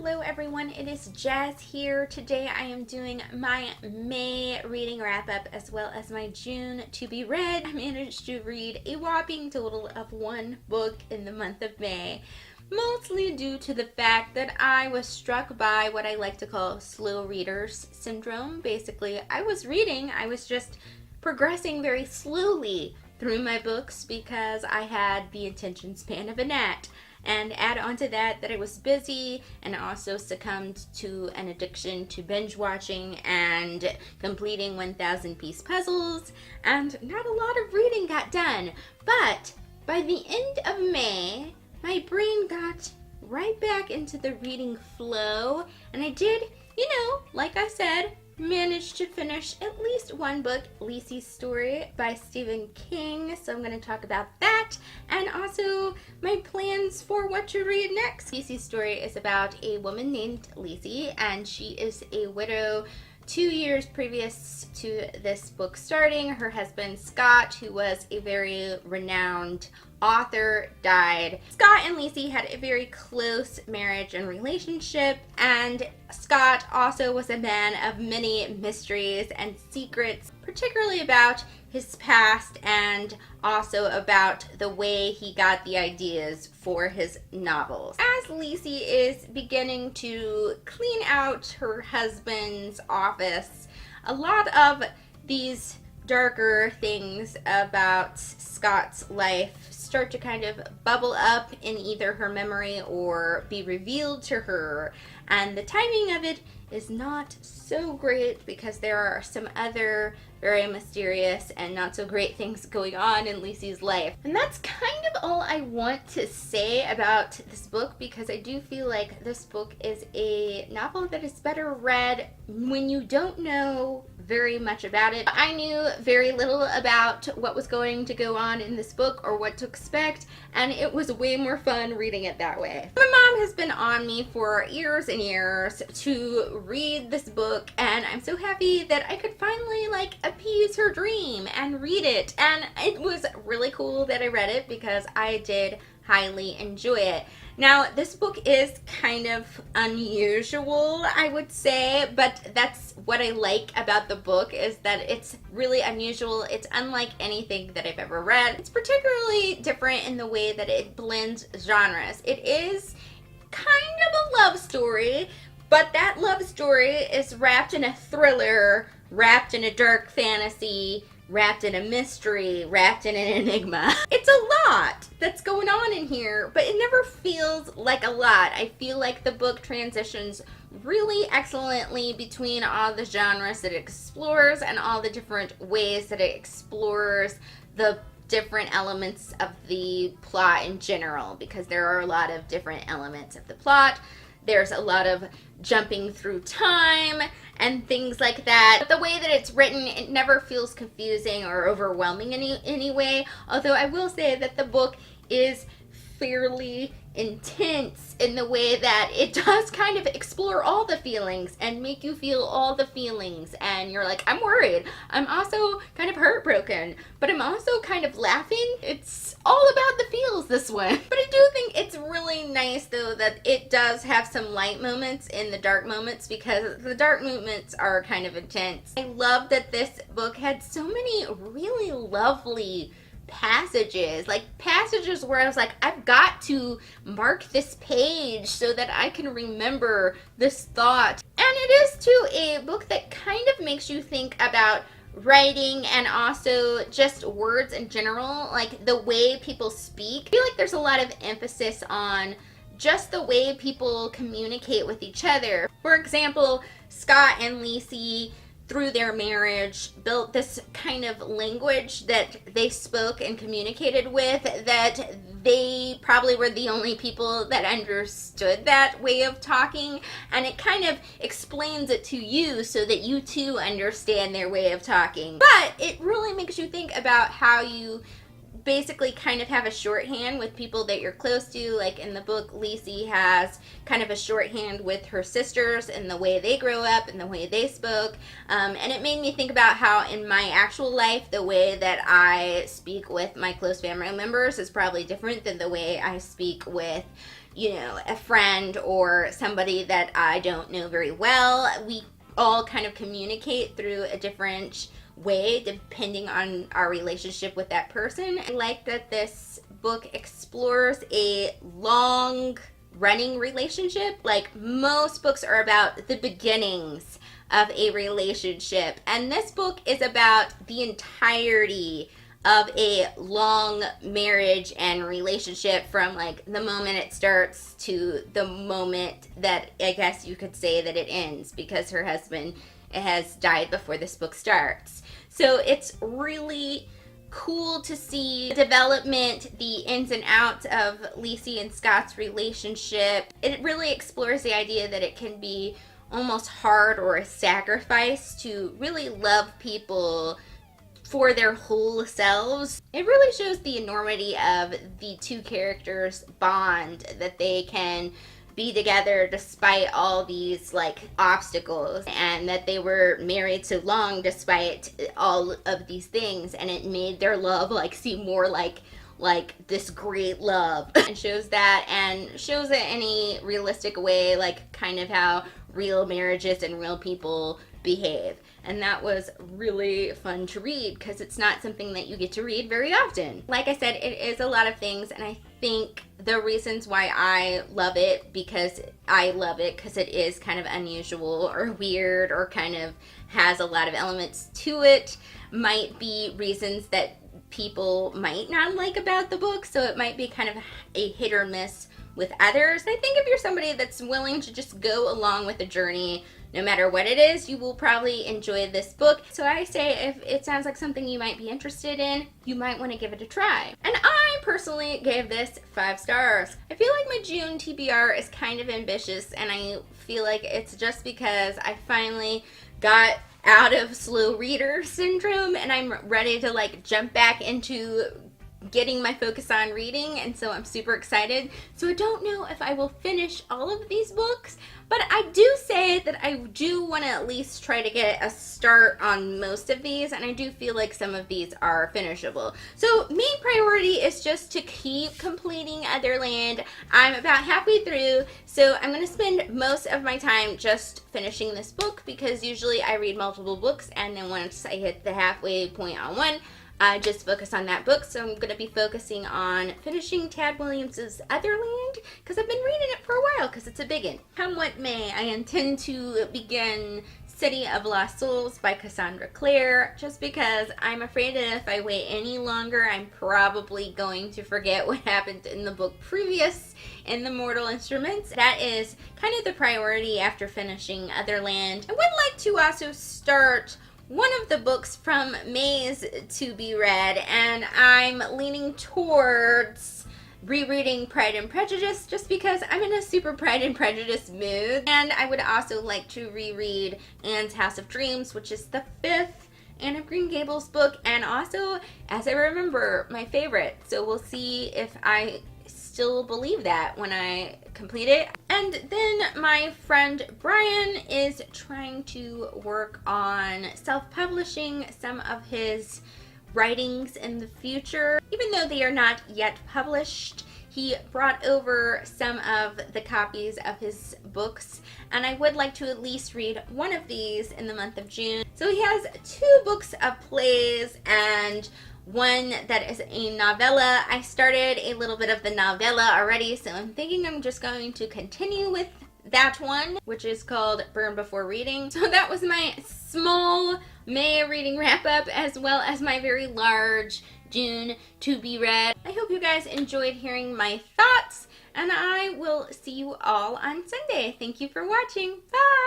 Hello everyone, it is Jazz here. Today I am doing my May reading wrap up as well as my June to be read. I managed to read a whopping total of one book in the month of May, mostly due to the fact that I was struck by what I like to call slow readers syndrome. Basically, I was just progressing very slowly through my books because I had the attention span of a gnat. And add on to that I was busy and also succumbed to an addiction to binge watching and completing 1,000-piece puzzles, and not a lot of reading got done. But by the end of May, my brain got right back into the reading flow, and I did, like I said, managed to finish at least one book, Lisey's Story by Stephen King. So I'm going to talk about that and also my plans for what to read next. Lisey's Story is about a woman named Lisey, and she is a widow 2 years previous to this book starting. Her husband, Scott, who was a very renowned author, died. Scott and Lisey had a very close marriage and relationship, and Scott also was a man of many mysteries and secrets, particularly about his past and also about the way he got the ideas for his novels. As Lisey is beginning to clean out her husband's office, a lot of these darker things about Scott's life start to kind of bubble up in either her memory or be revealed to her, and the timing of it is not so great because there are some other very mysterious and not so great things going on in Lisey's life. And that's kind of all I want to say about this book, because I do feel like this book is a novel that is better read when you don't know very much about it. I knew very little about what was going to go on in this book or what to expect, and it was way more fun reading it that way. My mom has been on me for years and years to read this book, and I'm so happy that I could finally appease her dream and read it. And it was really cool that I read it because I did highly enjoy it. Now, this book is kind of unusual, I would say, but that's what I like about the book, is that it's really unusual. It's unlike anything that I've ever read. It's particularly different in the way that it blends genres. It is kind of a love story, but that love story is wrapped in a thriller, wrapped in a dark fantasy, wrapped in a mystery, wrapped in an enigma. It's a lot that's going on in here, but it never feels like a lot. I feel like the book transitions really excellently between all the genres that it explores and all the different ways that it explores the different elements of the plot in general, because there are a lot of different elements of the plot. There's a lot of jumping through time and things like that. But the way that it's written, it never feels confusing or overwhelming in any way. Although I will say that the book is fairly intense in the way that it does kind of explore all the feelings and make you feel all the feelings, and you're like, I'm worried, I'm also kind of heartbroken, but I'm also kind of laughing. It's all about the feels, this one. But I do think it's really nice though that it does have some light moments in the dark moments, because the dark moments are kind of intense. I love that this book had so many really lovely passages where I was like, I've got to mark this page so that I can remember this thought. And it is too a book that kind of makes you think about writing and also just words in general, like the way people speak. I feel like there's a lot of emphasis on just the way people communicate with each other. For example, Scott and Lisey, through their marriage, built this kind of language that they spoke and communicated with, that they probably were the only people that understood that way of talking, and it kind of explains it to you so that you too understand their way of talking. But it really makes you think about how you basically kind of have a shorthand with people that you're close to. Like in the book, Lisey has kind of a shorthand with her sisters and the way they grow up and the way they spoke. And it made me think about how in my actual life, the way that I speak with my close family members is probably different than the way I speak with you know, a friend or somebody that I don't know very well. We all kind of communicate through a different way depending on our relationship with that person. I like that this book explores a long running relationship. Like most books are about the beginnings of a relationship, and this book is about the entirety of a long marriage and relationship, from like the moment it starts to the moment that I guess you could say that it ends, because her husband has died before this book starts. So it's really cool to see the development, the ins and outs of Lacey and Scott's relationship. It really explores the idea that it can be almost hard or a sacrifice to really love people for their whole selves. It really shows the enormity of the two characters' bond, that they can be together despite all these like obstacles, and that they were married so long despite all of these things, and it made their love like seem more like this great love. And shows that, and shows it in a realistic way, like kind of how real marriages and real people behave. And that was really fun to read, because it's not something that you get to read very often. Like I said, it is a lot of things, and I think the reasons why I love it, because it is kind of unusual or weird or kind of has a lot of elements to it, might be reasons that people might not like about the book. So it might be kind of a hit or miss with others. I think if you're somebody that's willing to just go along with the journey, no matter what it is, you will probably enjoy this book. So I say if it sounds like something you might be interested in, you might want to give it a try. And I personally gave this 5 stars. I feel like my June TBR is kind of ambitious, and I feel like it's just because I finally got out of slow reader syndrome, and I'm ready to like jump back into getting my focus on reading, and so I'm super excited. So I don't know if I will finish all of these books, but I do say that I do want to at least try to get a start on most of these, and I do feel like some of these are finishable. So main priority is just to keep completing Otherland. I'm about halfway through, so I'm going to spend most of my time just finishing this book, because usually I read multiple books, and then once I hit the halfway point on one, I just focus on that book. So I'm going to be focusing on finishing Tad Williams's Otherland, because I've been reading it for a while, because it's a big one. Come what may, I intend to begin City of Lost Souls by Cassandra Clare, just because I'm afraid that if I wait any longer, I'm probably going to forget what happened in the book previous in the Mortal Instruments. That is kind of the priority after finishing Otherland. I would like to also start one of the books from May's To Be Read, and I'm leaning towards rereading Pride and Prejudice, just because I'm in a super Pride and Prejudice mood. And I would also like to reread Anne's House of Dreams, which is the 5th Anne of Green Gables book, and also, as I remember, my favorite. So we'll see if I still believe that when I complete it. And then my friend Brian is trying to work on self-publishing some of his writings in the future. Even though they are not yet published, he brought over some of the copies of his books, and I would like to at least read one of these in the month of June. So he has 2 books of plays and one that is a novella. I started a little bit of the novella already, so I'm thinking I'm just going to continue with that one, which is called Burn Before Reading. So that was my small May reading wrap up, as well as my very large June to be read. I hope you guys enjoyed hearing my thoughts, and I will see you all on Sunday. Thank you for watching. Bye!